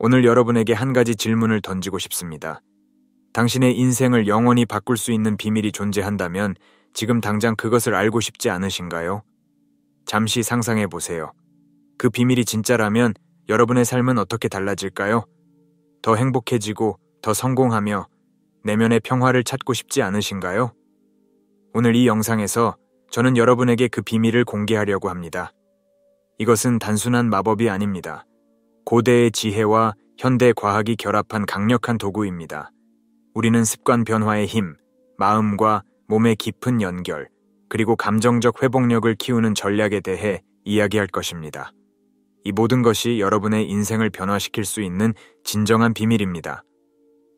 오늘 여러분에게 한 가지 질문을 던지고 싶습니다. 당신의 인생을 영원히 바꿀 수 있는 비밀이 존재한다면 지금 당장 그것을 알고 싶지 않으신가요? 잠시 상상해 보세요. 그 비밀이 진짜라면 여러분의 삶은 어떻게 달라질까요? 더 행복해지고 더 성공하며 내면의 평화를 찾고 싶지 않으신가요? 오늘 이 영상에서 저는 여러분에게 그 비밀을 공개하려고 합니다. 이것은 단순한 마법이 아닙니다. 고대의 지혜와 현대 과학이 결합한 강력한 도구입니다. 우리는 습관 변화의 힘, 마음과 몸의 깊은 연결, 그리고 감정적 회복력을 키우는 전략에 대해 이야기할 것입니다. 이 모든 것이 여러분의 인생을 변화시킬 수 있는 진정한 비밀입니다.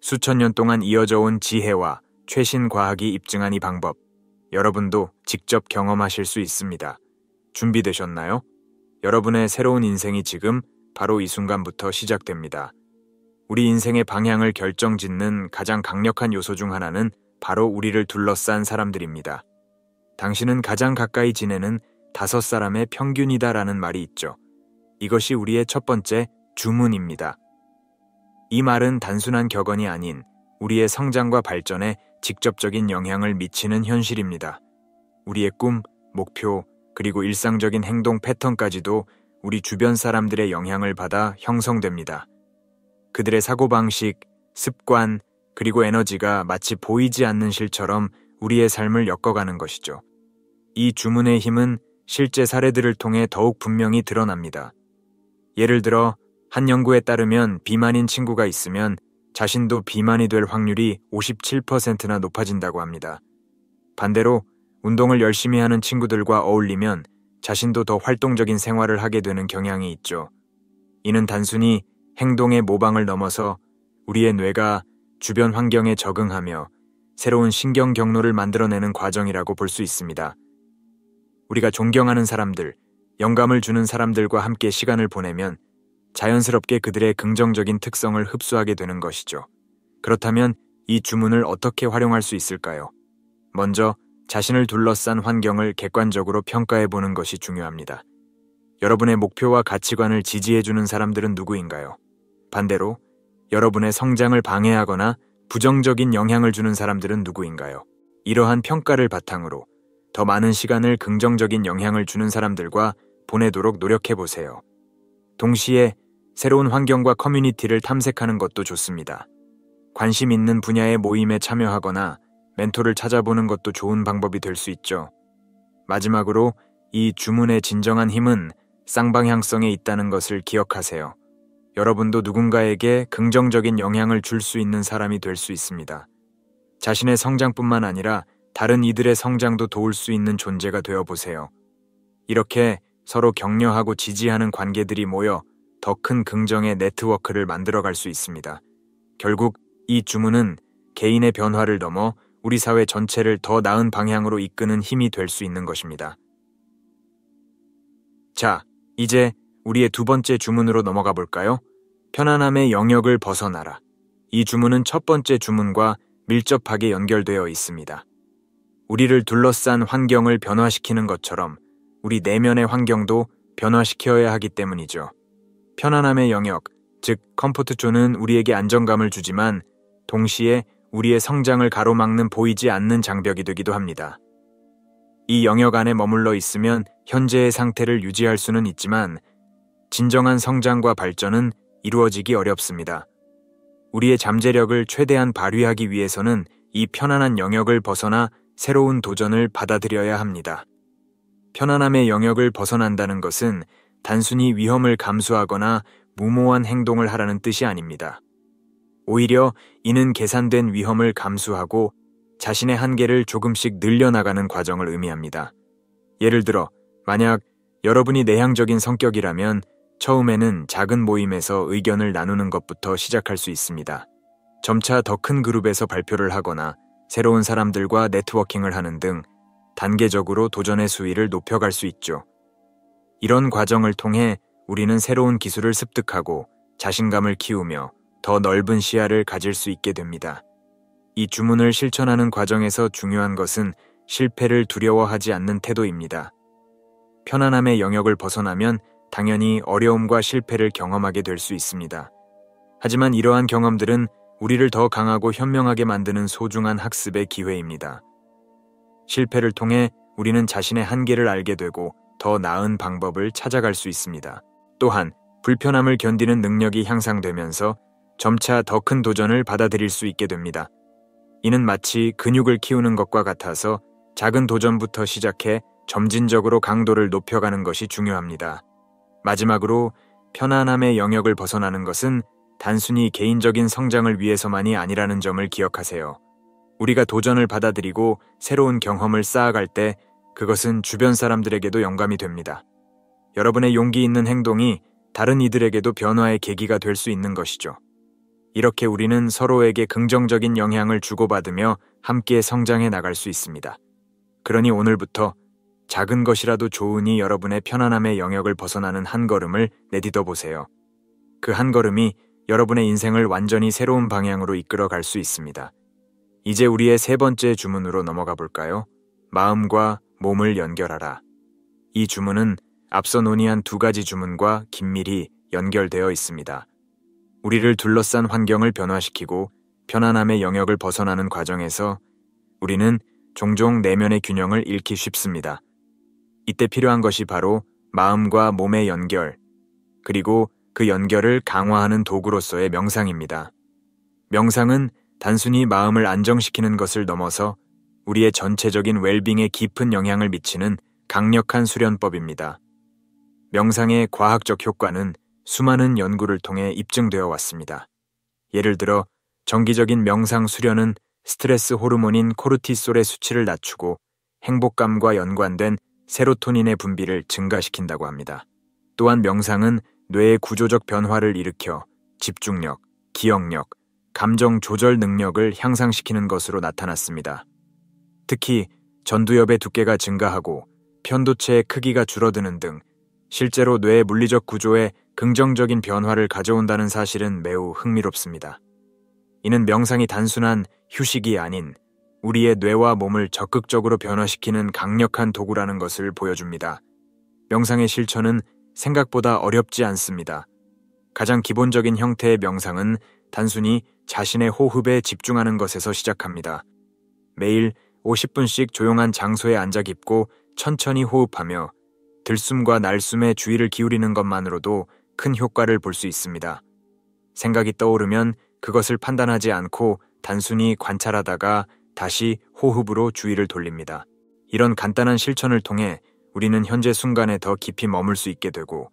수천 년 동안 이어져 온 지혜와 최신 과학이 입증한 이 방법, 여러분도 직접 경험하실 수 있습니다. 준비되셨나요? 여러분의 새로운 인생이 지금 바로 이 순간부터 시작됩니다. 우리 인생의 방향을 결정짓는 가장 강력한 요소 중 하나는 바로 우리를 둘러싼 사람들입니다. 당신은 가장 가까이 지내는 5사람의 평균이다라는 말이 있죠. 이것이 우리의 첫 번째 주문입니다. 이 말은 단순한 격언이 아닌 우리의 성장과 발전에 직접적인 영향을 미치는 현실입니다. 우리의 꿈, 목표, 그리고 일상적인 행동 패턴까지도 우리 주변 사람들의 영향을 받아 형성됩니다. 그들의 사고방식, 습관, 그리고 에너지가 마치 보이지 않는 실처럼 우리의 삶을 엮어가는 것이죠. 이 주문의 힘은 실제 사례들을 통해 더욱 분명히 드러납니다. 예를 들어 한 연구에 따르면 비만인 친구가 있으면 자신도 비만이 될 확률이 57%나 높아진다고 합니다. 반대로 운동을 열심히 하는 친구들과 어울리면 자신도 더 활동적인 생활을 하게 되는 경향이 있죠. 이는 단순히 행동의 모방을 넘어서 우리의 뇌가 주변 환경에 적응하며 새로운 신경 경로를 만들어내는 과정이라고 볼 수 있습니다. 우리가 존경하는 사람들, 영감을 주는 사람들과 함께 시간을 보내면 자연스럽게 그들의 긍정적인 특성을 흡수하게 되는 것이죠. 그렇다면 이 주문을 어떻게 활용할 수 있을까요? 먼저 자신을 둘러싼 환경을 객관적으로 평가해 보는 것이 중요합니다. 여러분의 목표와 가치관을 지지해주는 사람들은 누구인가요? 반대로 여러분의 성장을 방해하거나 부정적인 영향을 주는 사람들은 누구인가요? 이러한 평가를 바탕으로 더 많은 시간을 긍정적인 영향을 주는 사람들과 보내도록 노력해 보세요. 동시에 새로운 환경과 커뮤니티를 탐색하는 것도 좋습니다. 관심 있는 분야의 모임에 참여하거나 멘토를 찾아보는 것도 좋은 방법이 될 수 있죠. 마지막으로 이 주문의 진정한 힘은 쌍방향성에 있다는 것을 기억하세요. 여러분도 누군가에게 긍정적인 영향을 줄 수 있는 사람이 될 수 있습니다. 자신의 성장뿐만 아니라 다른 이들의 성장도 도울 수 있는 존재가 되어보세요. 이렇게 서로 격려하고 지지하는 관계들이 모여 더 큰 긍정의 네트워크를 만들어갈 수 있습니다. 결국 이 주문은 개인의 변화를 넘어 우리 사회 전체를 더 나은 방향으로 이끄는 힘이 될 수 있는 것입니다. 자, 이제 우리의 두 번째 주문으로 넘어가 볼까요? 편안함의 영역을 벗어나라. 이 주문은 첫 번째 주문과 밀접하게 연결되어 있습니다. 우리를 둘러싼 환경을 변화시키는 것처럼 우리 내면의 환경도 변화시켜야 하기 때문이죠. 편안함의 영역, 즉 컴포트 존은 우리에게 안정감을 주지만 동시에 우리의 성장을 가로막는 보이지 않는 장벽이 되기도 합니다. 이 영역 안에 머물러 있으면 현재의 상태를 유지할 수는 있지만 진정한 성장과 발전은 이루어지기 어렵습니다. 우리의 잠재력을 최대한 발휘하기 위해서는 이 편안한 영역을 벗어나 새로운 도전을 받아들여야 합니다. 편안함의 영역을 벗어난다는 것은 단순히 위험을 감수하거나 무모한 행동을 하라는 뜻이 아닙니다. 오히려 이는 계산된 위험을 감수하고 자신의 한계를 조금씩 늘려나가는 과정을 의미합니다. 예를 들어, 만약 여러분이 내향적인 성격이라면 처음에는 작은 모임에서 의견을 나누는 것부터 시작할 수 있습니다. 점차 더 큰 그룹에서 발표를 하거나 새로운 사람들과 네트워킹을 하는 등 단계적으로 도전의 수위를 높여갈 수 있죠. 이런 과정을 통해 우리는 새로운 기술을 습득하고 자신감을 키우며 더 넓은 시야를 가질 수 있게 됩니다. 이 주문을 실천하는 과정에서 중요한 것은 실패를 두려워하지 않는 태도입니다. 편안함의 영역을 벗어나면 당연히 어려움과 실패를 경험하게 될 수 있습니다. 하지만 이러한 경험들은 우리를 더 강하고 현명하게 만드는 소중한 학습의 기회입니다. 실패를 통해 우리는 자신의 한계를 알게 되고 더 나은 방법을 찾아갈 수 있습니다. 또한 불편함을 견디는 능력이 향상되면서 점차 더 큰 도전을 받아들일 수 있게 됩니다. 이는 마치 근육을 키우는 것과 같아서 작은 도전부터 시작해 점진적으로 강도를 높여가는 것이 중요합니다. 마지막으로 편안함의 영역을 벗어나는 것은 단순히 개인적인 성장을 위해서만이 아니라는 점을 기억하세요. 우리가 도전을 받아들이고 새로운 경험을 쌓아갈 때 그것은 주변 사람들에게도 영감이 됩니다. 여러분의 용기 있는 행동이 다른 이들에게도 변화의 계기가 될 수 있는 것이죠. 이렇게 우리는 서로에게 긍정적인 영향을 주고받으며 함께 성장해 나갈 수 있습니다. 그러니 오늘부터 작은 것이라도 좋으니 여러분의 편안함의 영역을 벗어나는 한 걸음을 내딛어 보세요. 그 한 걸음이 여러분의 인생을 완전히 새로운 방향으로 이끌어 갈 수 있습니다. 이제 우리의 세 번째 주문으로 넘어가 볼까요? 마음과 몸을 연결하라. 이 주문은 앞서 논의한 두 가지 주문과 긴밀히 연결되어 있습니다. 우리를 둘러싼 환경을 변화시키고 편안함의 영역을 벗어나는 과정에서 우리는 종종 내면의 균형을 잃기 쉽습니다. 이때 필요한 것이 바로 마음과 몸의 연결, 그리고 그 연결을 강화하는 도구로서의 명상입니다. 명상은 단순히 마음을 안정시키는 것을 넘어서 우리의 전체적인 웰빙에 깊은 영향을 미치는 강력한 수련법입니다. 명상의 과학적 효과는 수많은 연구를 통해 입증되어 왔습니다. 예를 들어 정기적인 명상 수련은 스트레스 호르몬인 코르티솔의 수치를 낮추고 행복감과 연관된 세로토닌의 분비를 증가시킨다고 합니다. 또한 명상은 뇌의 구조적 변화를 일으켜 집중력, 기억력, 감정 조절 능력을 향상시키는 것으로 나타났습니다. 특히 전두엽의 두께가 증가하고 편도체의 크기가 줄어드는 등 실제로 뇌의 물리적 구조에 긍정적인 변화를 가져온다는 사실은 매우 흥미롭습니다. 이는 명상이 단순한 휴식이 아닌 우리의 뇌와 몸을 적극적으로 변화시키는 강력한 도구라는 것을 보여줍니다. 명상의 실천은 생각보다 어렵지 않습니다. 가장 기본적인 형태의 명상은 단순히 자신의 호흡에 집중하는 것에서 시작합니다. 매일 50분씩 조용한 장소에 앉아 깊고 천천히 호흡하며 들숨과 날숨에 주의를 기울이는 것만으로도 큰 효과를 볼 수 있습니다. 생각이 떠오르면 그것을 판단하지 않고 단순히 관찰하다가 다시 호흡으로 주의를 돌립니다. 이런 간단한 실천을 통해 우리는 현재 순간에 더 깊이 머물 수 있게 되고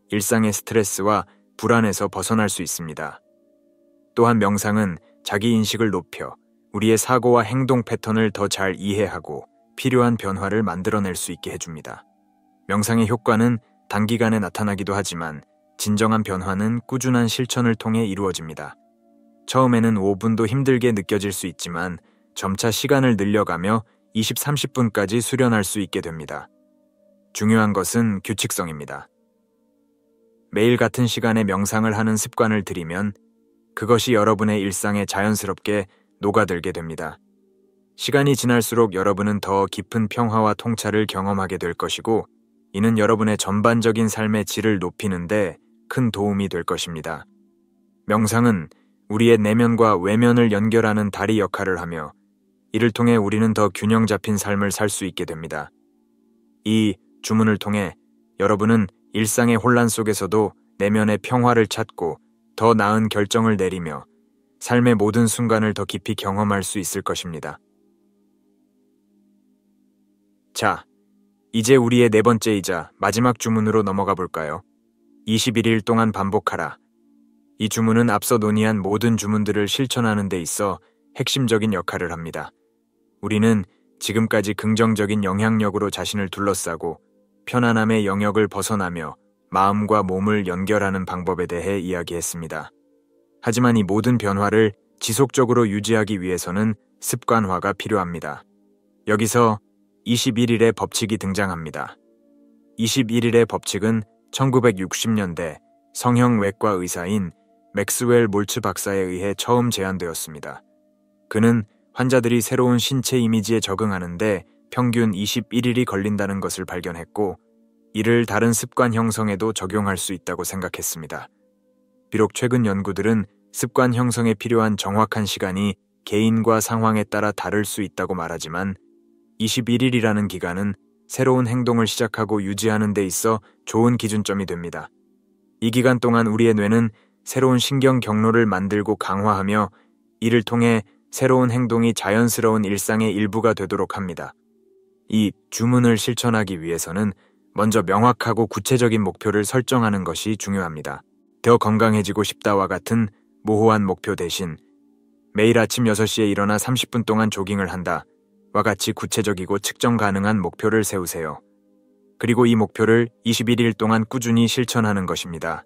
일상의 스트레스와 불안에서 벗어날 수 있습니다. 또한 명상은 자기인식을 높여 우리의 사고와 행동 패턴을 더 잘 이해하고 필요한 변화를 만들어낼 수 있게 해줍니다. 명상의 효과는 단기간에 나타나기도 하지만 진정한 변화는 꾸준한 실천을 통해 이루어집니다. 처음에는 5분도 힘들게 느껴질 수 있지만 점차 시간을 늘려가며 20, 30분까지 수련할 수 있게 됩니다. 중요한 것은 규칙성입니다. 매일 같은 시간에 명상을 하는 습관을 들이면 그것이 여러분의 일상에 자연스럽게 녹아들게 됩니다. 시간이 지날수록 여러분은 더 깊은 평화와 통찰을 경험하게 될 것이고 이는 여러분의 전반적인 삶의 질을 높이는 데 큰 도움이 될 것입니다. 명상은 우리의 내면과 외면을 연결하는 다리 역할을 하며 이를 통해 우리는 더 균형 잡힌 삶을 살 수 있게 됩니다. 이 주문을 통해 여러분은 일상의 혼란 속에서도 내면의 평화를 찾고 더 나은 결정을 내리며 삶의 모든 순간을 더 깊이 경험할 수 있을 것입니다. 자, 이제 우리의 네 번째이자 마지막 주문으로 넘어가 볼까요? 21일 동안 반복하라. 이 주문은 앞서 논의한 모든 주문들을 실천하는 데 있어 핵심적인 역할을 합니다. 우리는 지금까지 긍정적인 영향력으로 자신을 둘러싸고 편안함의 영역을 벗어나며 마음과 몸을 연결하는 방법에 대해 이야기했습니다. 하지만 이 모든 변화를 지속적으로 유지하기 위해서는 습관화가 필요합니다. 여기서 21일의 법칙이 등장합니다. 21일의 법칙은 1960년대 성형외과 의사인 맥스웰 몰츠 박사에 의해 처음 제안되었습니다. 그는 환자들이 새로운 신체 이미지에 적응하는데 평균 21일이 걸린다는 것을 발견했고 이를 다른 습관 형성에도 적용할 수 있다고 생각했습니다. 비록 최근 연구들은 습관 형성에 필요한 정확한 시간이 개인과 상황에 따라 다를 수 있다고 말하지만 21일이라는 기간은 새로운 행동을 시작하고 유지하는 데 있어 좋은 기준점이 됩니다. 이 기간 동안 우리의 뇌는 새로운 신경 경로를 만들고 강화하며 이를 통해 새로운 행동이 자연스러운 일상의 일부가 되도록 합니다. 이 주문을 실천하기 위해서는 먼저 명확하고 구체적인 목표를 설정하는 것이 중요합니다. 더 건강해지고 싶다와 같은 모호한 목표 대신 매일 아침 6시에 일어나 30분 동안 조깅을 한다 와 같이 구체적이고 측정 가능한 목표를 세우세요. 그리고 이 목표를 21일 동안 꾸준히 실천하는 것입니다.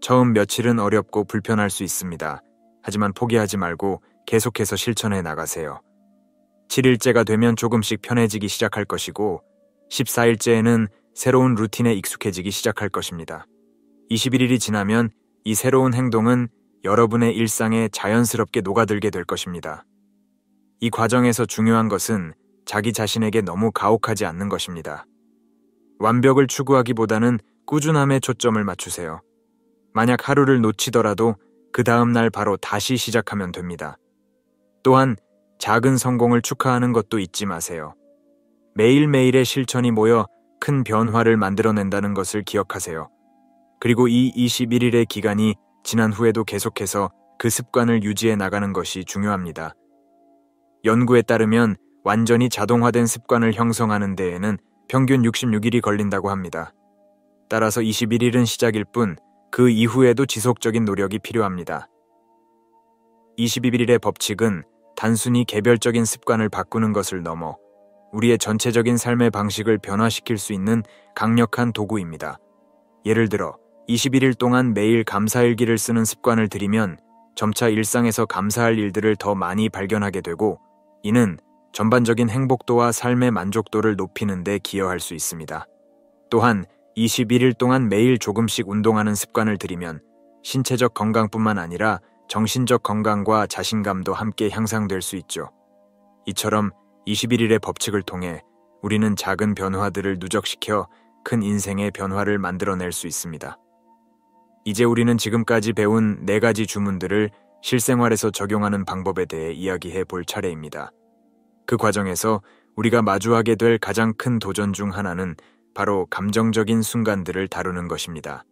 처음 며칠은 어렵고 불편할 수 있습니다. 하지만 포기하지 말고 계속해서 실천해 나가세요. 7일째가 되면 조금씩 편해지기 시작할 것이고 14일째에는 새로운 루틴에 익숙해지기 시작할 것입니다. 21일이 지나면 이 새로운 행동은 여러분의 일상에 자연스럽게 녹아들게 될 것입니다. 이 과정에서 중요한 것은 자기 자신에게 너무 가혹하지 않는 것입니다. 완벽을 추구하기보다는 꾸준함에 초점을 맞추세요. 만약 하루를 놓치더라도 그 다음 날 바로 다시 시작하면 됩니다. 또한 작은 성공을 축하하는 것도 잊지 마세요. 매일매일의 실천이 모여 큰 변화를 만들어낸다는 것을 기억하세요. 그리고 이 21일의 기간이 지난 후에도 계속해서 그 습관을 유지해 나가는 것이 중요합니다. 연구에 따르면 완전히 자동화된 습관을 형성하는 데에는 평균 66일이 걸린다고 합니다. 따라서 21일은 시작일 뿐 그 이후에도 지속적인 노력이 필요합니다. 21일의 법칙은 단순히 개별적인 습관을 바꾸는 것을 넘어 우리의 전체적인 삶의 방식을 변화시킬 수 있는 강력한 도구입니다. 예를 들어 21일 동안 매일 감사일기를 쓰는 습관을 들이면 점차 일상에서 감사할 일들을 더 많이 발견하게 되고 이는 전반적인 행복도와 삶의 만족도를 높이는 데 기여할 수 있습니다. 또한 21일 동안 매일 조금씩 운동하는 습관을 들이면 신체적 건강뿐만 아니라 정신적 건강과 자신감도 함께 향상될 수 있죠. 이처럼 21일의 법칙을 통해 우리는 작은 변화들을 누적시켜 큰 인생의 변화를 만들어낼 수 있습니다. 이제 우리는 지금까지 배운 4가지 주문들을 실생활에서 적용하는 방법에 대해 이야기해 볼 차례입니다. 그 과정에서 우리가 마주하게 될 가장 큰 도전 중 하나는 바로 감정적인 순간들을 다루는 것입니다.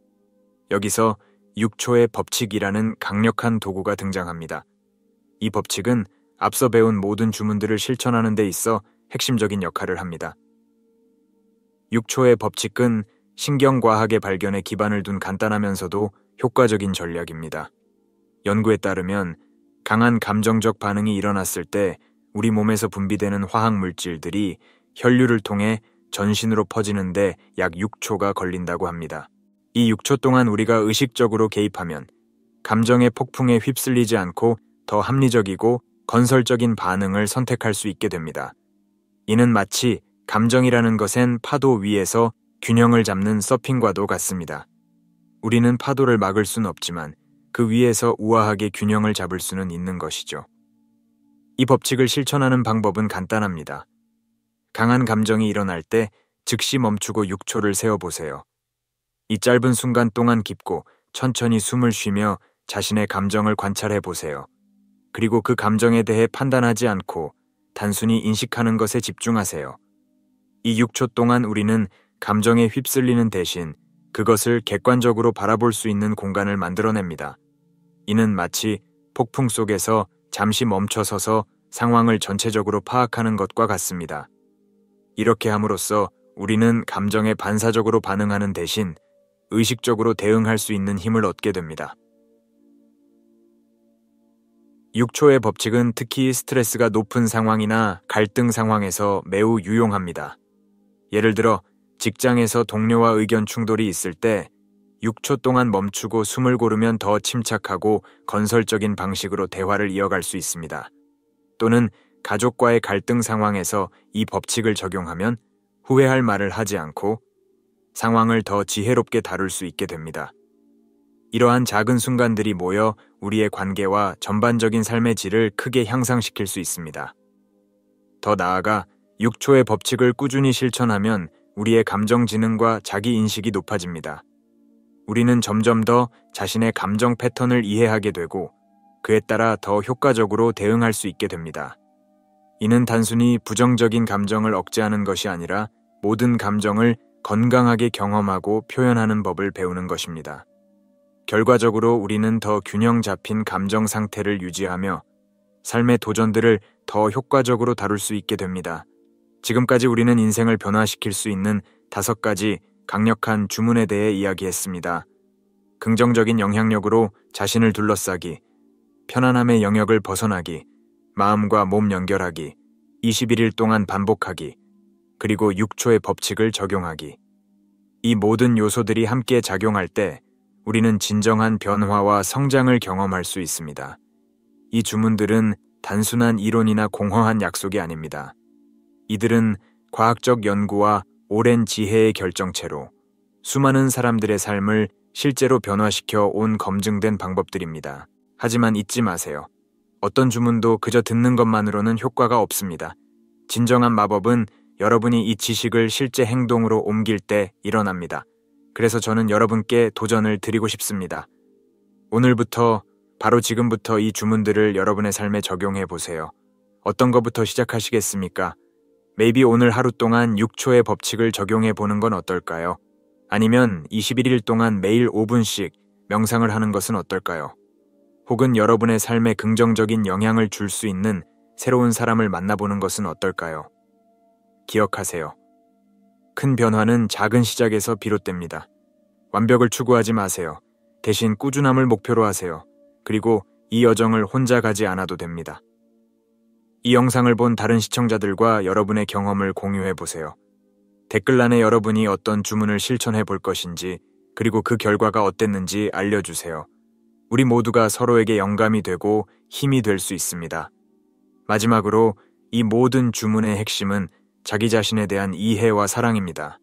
여기서 6초의 법칙이라는 강력한 도구가 등장합니다. 이 법칙은 앞서 배운 모든 주문들을 실천하는 데 있어 핵심적인 역할을 합니다. 6초의 법칙은 신경과학의 발견에 기반을 둔 간단하면서도 효과적인 전략입니다. 연구에 따르면 강한 감정적 반응이 일어났을 때 우리 몸에서 분비되는 화학 물질들이 혈류를 통해 전신으로 퍼지는데 약 6초가 걸린다고 합니다. 이 6초 동안 우리가 의식적으로 개입하면 감정의 폭풍에 휩쓸리지 않고 더 합리적이고 건설적인 반응을 선택할 수 있게 됩니다. 이는 마치 감정이라는 것엔 파도 위에서 균형을 잡는 서핑과도 같습니다. 우리는 파도를 막을 수는 없지만 그 위에서 우아하게 균형을 잡을 수는 있는 것이죠. 이 법칙을 실천하는 방법은 간단합니다. 강한 감정이 일어날 때 즉시 멈추고 6초를 세어보세요. 이 짧은 순간 동안 깊고 천천히 숨을 쉬며 자신의 감정을 관찰해 보세요. 그리고 그 감정에 대해 판단하지 않고 단순히 인식하는 것에 집중하세요. 이 6초 동안 우리는 감정에 휩쓸리는 대신 그것을 객관적으로 바라볼 수 있는 공간을 만들어냅니다. 이는 마치 폭풍 속에서 잠시 멈춰서서 상황을 전체적으로 파악하는 것과 같습니다. 이렇게 함으로써 우리는 감정에 반사적으로 반응하는 대신 의식적으로 대응할 수 있는 힘을 얻게 됩니다. 6초의 법칙은 특히 스트레스가 높은 상황이나 갈등 상황에서 매우 유용합니다. 예를 들어 직장에서 동료와 의견 충돌이 있을 때 6초 동안 멈추고 숨을 고르면 더 침착하고 건설적인 방식으로 대화를 이어갈 수 있습니다. 또는 가족과의 갈등 상황에서 이 법칙을 적용하면 후회할 말을 하지 않고 상황을 더 지혜롭게 다룰 수 있게 됩니다. 이러한 작은 순간들이 모여 우리의 관계와 전반적인 삶의 질을 크게 향상시킬 수 있습니다. 더 나아가 6초의 법칙을 꾸준히 실천하면 우리의 감정 지능과 자기 인식이 높아집니다. 우리는 점점 더 자신의 감정 패턴을 이해하게 되고 그에 따라 더 효과적으로 대응할 수 있게 됩니다. 이는 단순히 부정적인 감정을 억제하는 것이 아니라 모든 감정을 건강하게 경험하고 표현하는 법을 배우는 것입니다. 결과적으로 우리는 더 균형 잡힌 감정 상태를 유지하며 삶의 도전들을 더 효과적으로 다룰 수 있게 됩니다. 지금까지 우리는 인생을 변화시킬 수 있는 5가지 강력한 주문에 대해 이야기했습니다. 긍정적인 영향력으로 자신을 둘러싸기, 편안함의 영역을 벗어나기, 마음과 몸 연결하기, 21일 동안 반복하기, 그리고 6초의 법칙을 적용하기. 이 모든 요소들이 함께 작용할 때 우리는 진정한 변화와 성장을 경험할 수 있습니다. 이 주문들은 단순한 이론이나 공허한 약속이 아닙니다. 이들은 과학적 연구와 오랜 지혜의 결정체로 수많은 사람들의 삶을 실제로 변화시켜 온 검증된 방법들입니다. 하지만 잊지 마세요. 어떤 주문도 그저 듣는 것만으로는 효과가 없습니다. 진정한 마법은 여러분이 이 지식을 실제 행동으로 옮길 때 일어납니다. 그래서 저는 여러분께 도전을 드리고 싶습니다. 오늘부터, 바로 지금부터 이 주문들을 여러분의 삶에 적용해 보세요. 어떤 것부터 시작하시겠습니까? maybe 오늘 하루 동안 6초의 법칙을 적용해 보는 건 어떨까요? 아니면 21일 동안 매일 5분씩 명상을 하는 것은 어떨까요? 혹은 여러분의 삶에 긍정적인 영향을 줄 수 있는 새로운 사람을 만나보는 것은 어떨까요? 기억하세요. 큰 변화는 작은 시작에서 비롯됩니다. 완벽을 추구하지 마세요. 대신 꾸준함을 목표로 하세요. 그리고 이 여정을 혼자 가지 않아도 됩니다. 이 영상을 본 다른 시청자들과 여러분의 경험을 공유해 보세요. 댓글란에 여러분이 어떤 주문을 실천해 볼 것인지, 그리고 그 결과가 어땠는지 알려주세요. 우리 모두가 서로에게 영감이 되고 힘이 될 수 있습니다. 마지막으로 이 모든 주문의 핵심은 자기 자신에 대한 이해와 사랑입니다.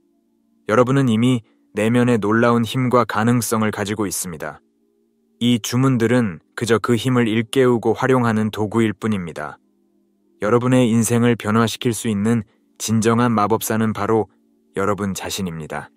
여러분은 이미 내면의 놀라운 힘과 가능성을 가지고 있습니다. 이 주문들은 그저 그 힘을 일깨우고 활용하는 도구일 뿐입니다. 여러분의 인생을 변화시킬 수 있는 진정한 마법사는 바로 여러분 자신입니다.